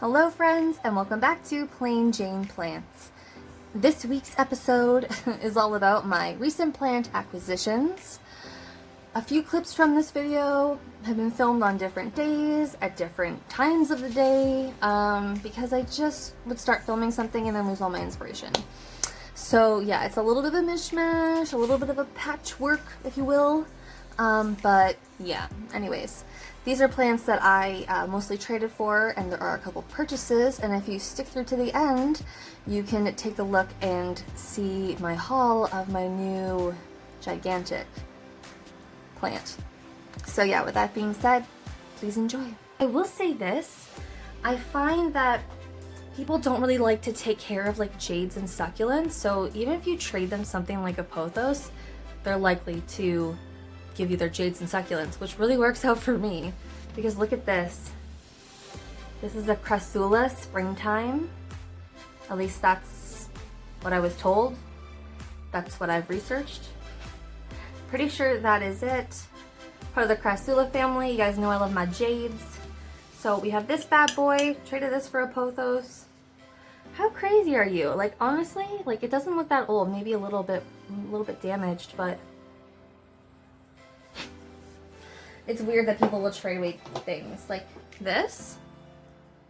Hello friends, and welcome back to Plain Jane Plants. This week's episode is all about my recent plant acquisitions. A few clips from this video have been filmed on different days, at different times of the day, because I just would start filming something and then lose all my inspiration. So yeah, it's a little bit of a mishmash, a little bit of a patchwork, if you will. But yeah, anyways. These are plants that I mostly traded for, and there are a couple purchases, and if you stick through to the end, you can take a look and see my haul of my new gigantic plant. So yeah, with that being said, please enjoy. I will say this, I find that people don't really like to take care of like jades and succulents, so even if you trade them something like a pothos, they're likely to give you their jades and succulents, which really works out for me because look at this. This is a crassula springtime. At least that's what I was told. That's what I've researched. Pretty sure that is it. Part of the crassula family. You guys know I love my jades. So we have this bad boy. Traded this for a pothos. How crazy are you? Like honestly, like it doesn't look that old. Maybe a little bit damaged, but it's weird that people will trade away things like this.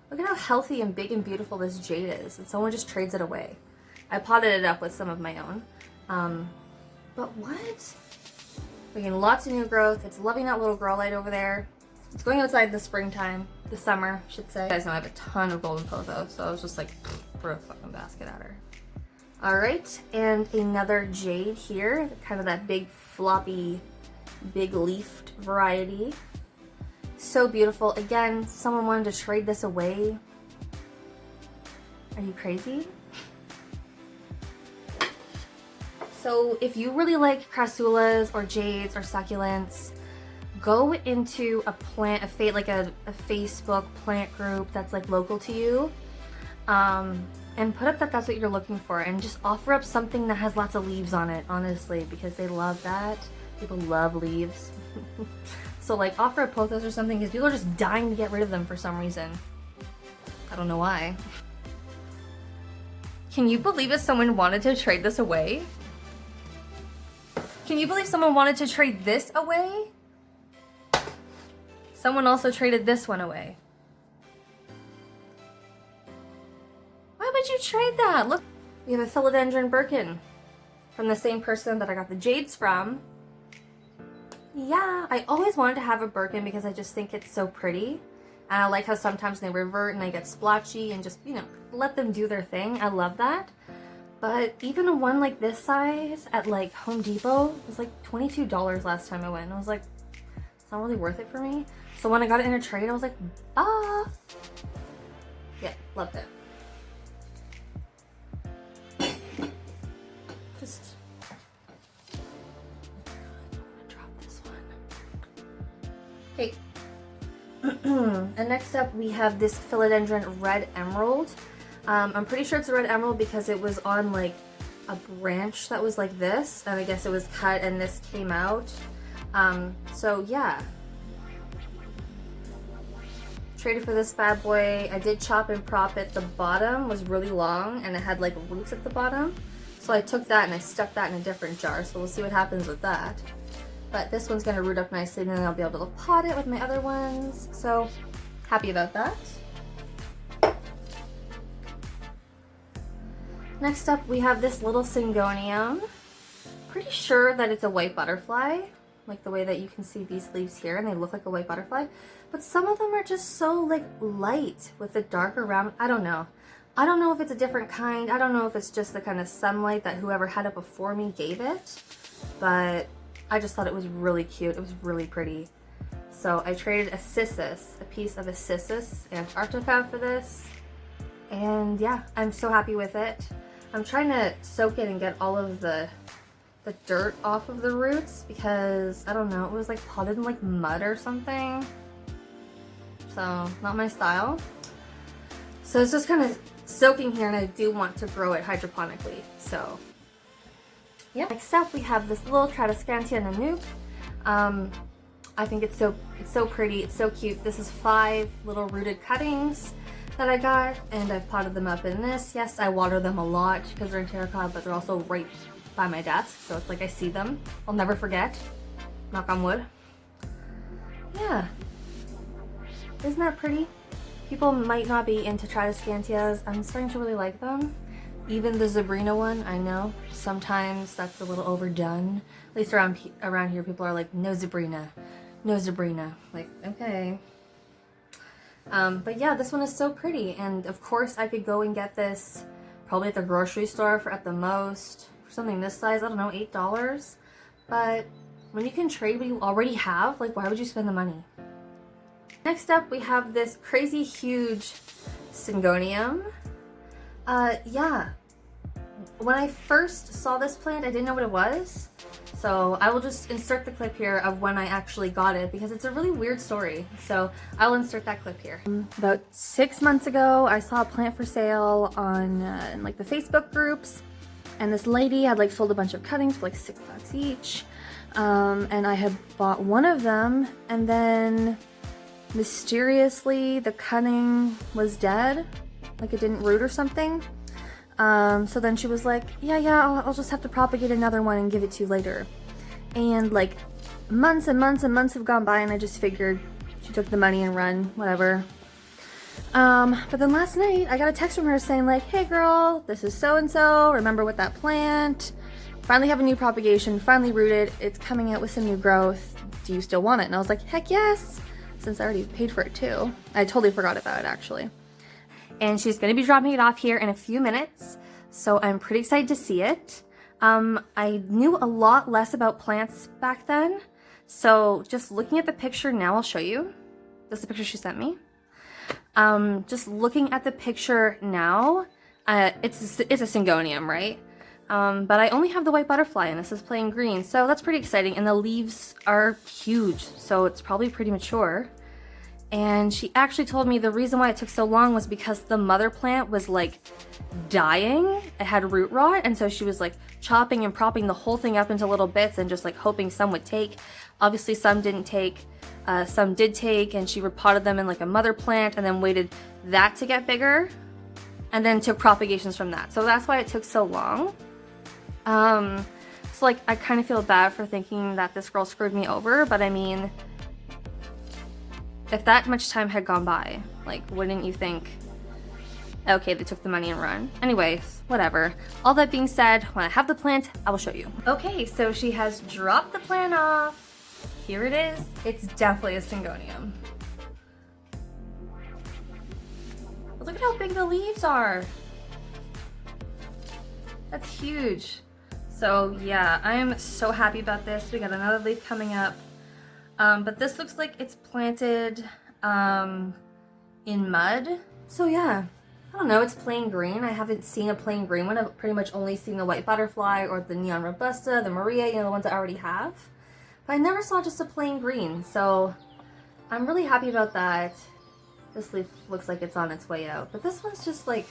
Look at how healthy and big and beautiful this jade is, and someone just trades it away. I potted it up with some of my own. But what? We're getting lots of new growth. It's loving that little grow light over there. It's going outside this springtime, the summer, I should say. You guys know I have a ton of golden pothos, so I was just like, throw a fucking basket at her. All right, and another jade here, kind of that big floppy, big leafed variety. So beautiful. Again, someone wanted to trade this away. Are you crazy? So if you really like crassulas or jades or succulents, go into a plant, like a Facebook plant group that's like local to you, and put up that that's what you're looking for, and just offer up something that has lots of leaves on it, honestly, because they love that. People love leaves. So like offer a pothos or something, because people are just dying to get rid of them for some reason. I don't know why. Can you believe it? Someone wanted to trade this away? Can you believe someone wanted to trade this away? Someone also traded this one away. Why would you trade that? Look, we have a Philodendron Birkin from the same person that I got the jades from. Yeah, I always wanted to have a Birkin because I just think it's so pretty. And I like how sometimes they revert and they get splotchy and just, you know, let them do their thing. I love that. But even a one like this size at like Home Depot was like $22 last time I went. And I was like, it's not really worth it for me. So when I got it in a trade, I was like, ah. Yeah, loved it. Just okay. And next up we have this Philodendron Red Emerald. I'm pretty sure it's a red emerald because it was on like a branch that was like this, and I guess it was cut and this came out. So yeah. Traded for this bad boy. I did chop and prop it. The bottom was really long and it had like roots at the bottom. So I took that and I stuck that in a different jar. So we'll see what happens with that. But this one's gonna root up nicely and then I'll be able to pot it with my other ones. So happy about that. Next up we have this little Syngonium. Pretty sure that it's a white butterfly, like the way that you can see these leaves here, and they look like a white butterfly. But some of them are just so like light with the darker round. I don't know. I don't know if it's a different kind. I don't know if it's just the kind of sunlight that whoever had it before me gave it. But I just thought it was really cute. It was really pretty. So I traded a piece of a Cissus Antarctica for this. And yeah, I'm so happy with it. I'm trying to soak it and get all of the dirt off of the roots because, I don't know, it was like potted in like mud or something. So, not my style. So it's just kind of soaking here, and I do want to grow it hydroponically. So, yeah. Next up, we have this little Tradescantia Nanook. I think it's so pretty, it's so cute. This is 5 little rooted cuttings. that I got, and I've potted them up in this. Yes, I water them a lot because they're in terracotta, but they're also right by my desk, so it's like I see them. I'll never forget. Knock on wood. Yeah. Isn't that pretty? People might not be into Tradescantias. I'm starting to really like them. Even the Zebrina one, I know. Sometimes that's a little overdone. At least around here, people are like, no Zebrina. No Zebrina. Like, okay. But yeah, this one is so pretty. And of course, I could go and get this probably at the grocery store for at the most. For something this size, I don't know, $8. But when you can trade what you already have, like, why would you spend the money? Next up, we have this crazy huge Syngonium. Yeah. When I first saw this plant, I didn't know what it was. So I will just insert the clip here of when I actually got it because it's a really weird story. So I'll insert that clip here. About 6 months ago, I saw a plant for sale on in like the Facebook groups. And this lady had like sold a bunch of cuttings for like $6 each. And I had bought one of them, and then mysteriously the cutting was dead, like it didn't root or something. So then she was like, yeah, I'll just have to propagate another one and give it to you later. And like months and months and months have gone by, and I just figured she took the money and run, whatever. But then last night I got a text from her saying like, hey girl, this is so-and-so, remember with that plant? Finally have a new propagation, finally rooted, it's coming out with some new growth, do you still want it? And I was like, heck yes, since I already paid for it too. I totally forgot about it actually. And she's gonna be dropping it off here in a few minutes, so I'm pretty excited to see it. I knew a lot less about plants back then, so just looking at the picture now, I'll show you. This is the picture she sent me. Just looking at the picture now, it's a Syngonium, right? But I only have the white butterfly, and this is plain green, so that's pretty exciting. And the leaves are huge, so it's probably pretty mature. And she actually told me the reason why it took so long was because the mother plant was like dying. It had root rot, and so she was like chopping and propping the whole thing up into little bits and just like hoping some would take. Obviously some didn't take, some did take, and she repotted them in like a mother plant and then waited that to get bigger and then took propagations from that. So that's why it took so long. So like I kind of feel bad for thinking that this girl screwed me over, but I mean, if that much time had gone by, like, wouldn't you think, okay, they took the money and run? Anyways, whatever. All that being said, when I have the plant, I will show you. Okay, so she has dropped the plant off. Here it is. It's definitely a Syngonium. But look at how big the leaves are. That's huge. So yeah, I am so happy about this. We got another leaf coming up. But this looks like it's planted in mud. So yeah, I don't know, it's plain green. I haven't seen a plain green one. I've pretty much only seen the white butterfly or the neon robusta, the Maria, you know, the ones I already have. But I never saw just a plain green, so I'm really happy about that. This leaf looks like it's on its way out. But this one's just like,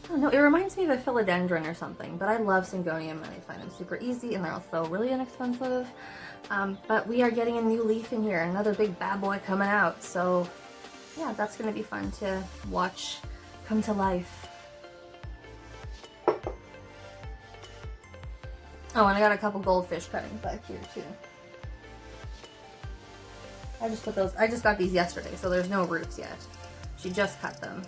I don't know, it reminds me of a philodendron or something. But I love Syngonium and I find them super easy and they're also really inexpensive. But we are getting a new leaf in here, another big bad boy coming out. So yeah, that's gonna be fun to watch come to life. Oh, and I got a couple goldfish cuttings back here too. I just got these yesterday, so there's no roots yet. She just cut them.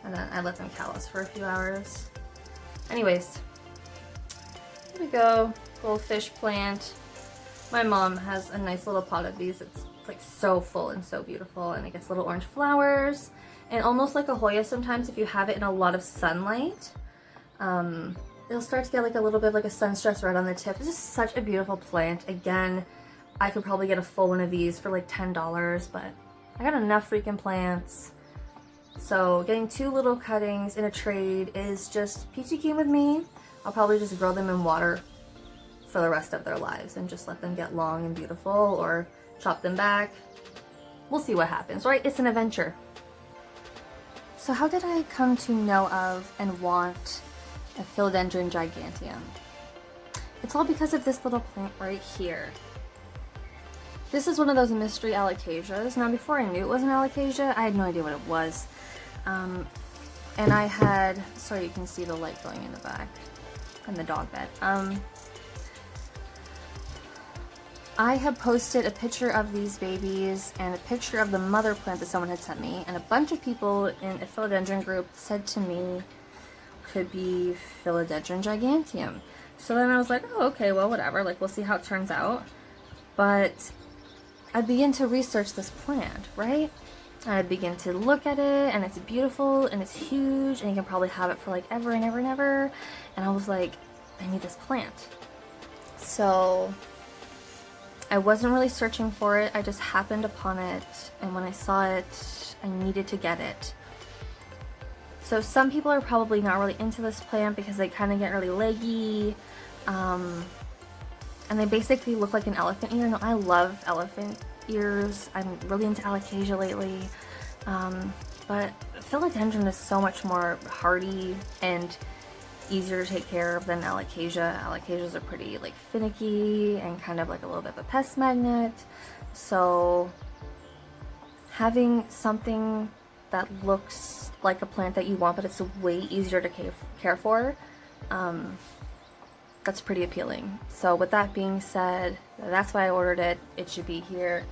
And then I let them callus for a few hours. Anyways, here we go, goldfish plant. My mom has a nice little pot of these. It's like so full and so beautiful, and it gets little orange flowers. And almost like a Hoya sometimes, if you have it in a lot of sunlight, it'll start to get like a little bit of like a sun stress right on the tip. This is such a beautiful plant. Again, I could probably get a full one of these for like $10, but I got enough freaking plants. So getting 2 little cuttings in a trade is just peachy keen with me. I'll probably just grow them in water for the rest of their lives and just let them get long and beautiful, or chop them back. We'll see what happens, right? It's an adventure. So how did I come to know of and want a Philodendron Giganteum? It's all because of this little plant right here. This is one of those mystery alocasias. Now before I knew it was an alocasia, I had no idea what it was. And I had, sorry you can see the light going in the back, and the dog bed. I had posted a picture of these babies and a picture of the mother plant that someone had sent me, and a bunch of people in a philodendron group said to me could be Philodendron Giganteum. So then I was like, oh, okay, well, whatever, like, we'll see how it turns out. But I began to research this plant, right? And I begin to look at it, and it's beautiful, and it's huge, and you can probably have it for like ever and ever and ever. And I was like, I need this plant. So I wasn't really searching for it, I just happened upon it, and when I saw it, I needed to get it. So some people are probably not really into this plant because they kind of get really leggy, and they basically look like an elephant ear. No, I love elephant ears. I'm really into alocasia lately, but philodendron is so much more hardy and easier to take care of than alocasia. Alocasias are pretty like finicky and kind of like a little bit of a pest magnet. So having something that looks like a plant that you want but it's way easier to care for, that's pretty appealing. So with that being said, that's why I ordered it. It should be here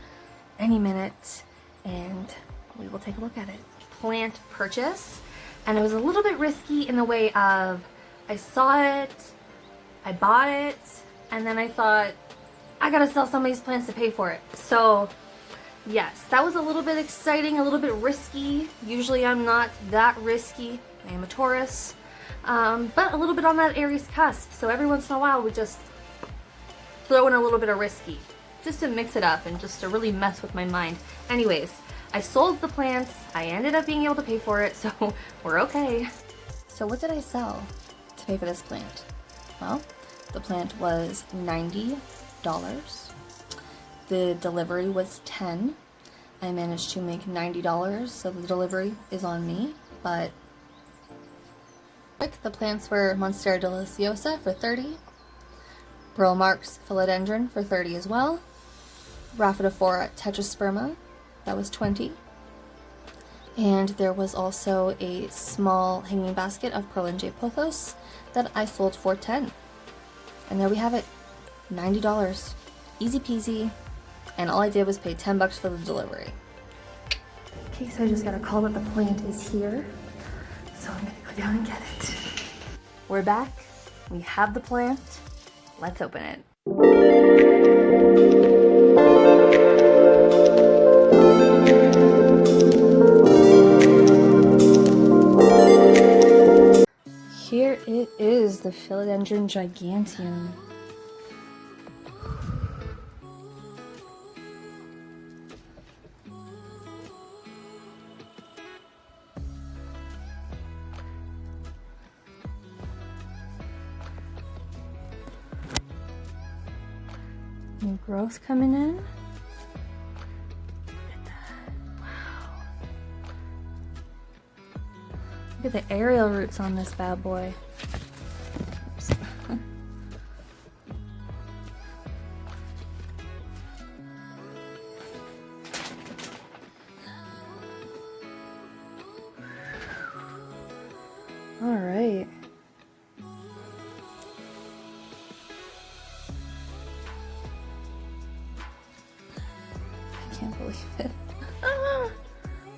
any minute and we will take a look at it. Plant purchase, and it was a little bit risky in the way of I saw it, I bought it, and then I thought, I gotta sell some of these plants to pay for it. So yes, that was a little bit exciting, a little bit risky. Usually I'm not that risky. I am a Taurus, but a little bit on that Aries cusp. So every once in a while we just throw in a little bit of risky, just to mix it up and just to really mess with my mind. Anyways, I sold the plants. I ended up being able to pay for it, so we're okay. So what did I sell to pay for this plant? Well, the plant was $90. The delivery was $10. I managed to make $90, so the delivery is on me, but the plants were Monstera deliciosa for $30, Pearl Marks Philodendron for $30 as well, Rhaphidophora tetrasperma, that was $20, and there was also a small hanging basket of Pearl and Jade Pothos that I sold for $10. And there we have it, $90, easy peasy, and all I did was pay $10 for the delivery. Okay, so I just got a call that the plant is here, so I'm gonna go down and get it. We're back, we have the plant, let's open it. Here it is, the Philodendron Giganteum. New growth coming in. Look at that. Wow. Look at the aerial roots on this bad boy. Oops. All right. I can't believe it.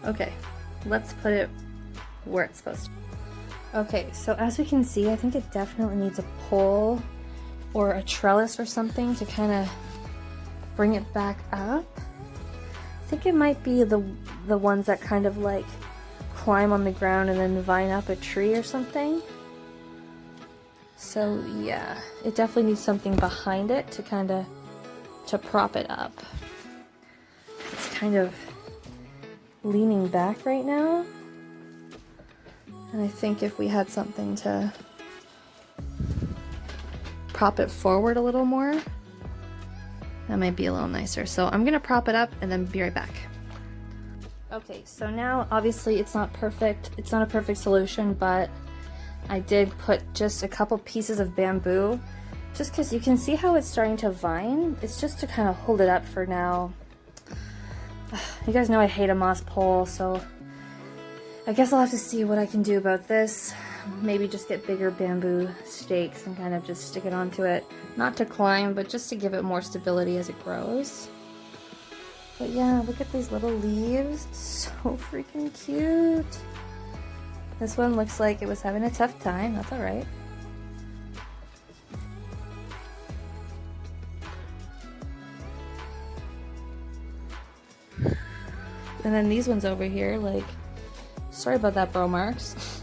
Okay, let's put it where it's supposed to be. Okay, so as we can see, I think it definitely needs a pole or a trellis or something to kind of bring it back up. I think it might be the ones that kind of like climb on the ground and then vine up a tree or something. So yeah, it definitely needs something behind it to kind of prop it up. It's kind of leaning back right now. And I think if we had something to prop it forward a little more, that might be a little nicer. So I'm gonna prop it up and then be right back. Okay, so now obviously it's not perfect. It's not a perfect solution, but I did put just a couple pieces of bamboo just because you can see how it's starting to vine. It's just to kind of hold it up for now. You guys know I hate a moss pole, so I guess I'll have to see what I can do about this. Maybe just get bigger bamboo stakes and kind of just stick it onto it. Not to climb, but just to give it more stability as it grows. But yeah, look at these little leaves. So freaking cute. This one looks like it was having a tough time. That's alright. And then these ones over here, like, sorry about that, bro marks.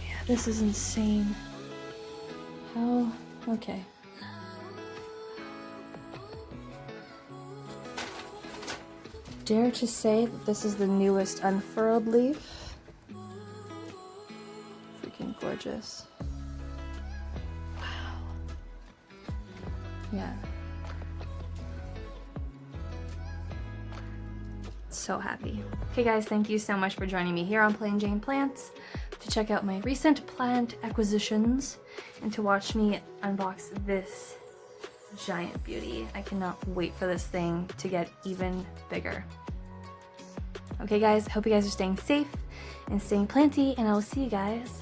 Yeah, this is insane. How? Okay. Dare to say that this is the newest unfurled leaf. Freaking gorgeous. Wow. Yeah. So happy. Okay guys, thank you so much for joining me here on Plain Jane Plants to check out my recent plant acquisitions and to watch me unbox this giant beauty. I cannot wait for this thing to get even bigger. Okay guys, hope you guys are staying safe and staying planty, and I will see you guys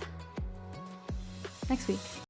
next week.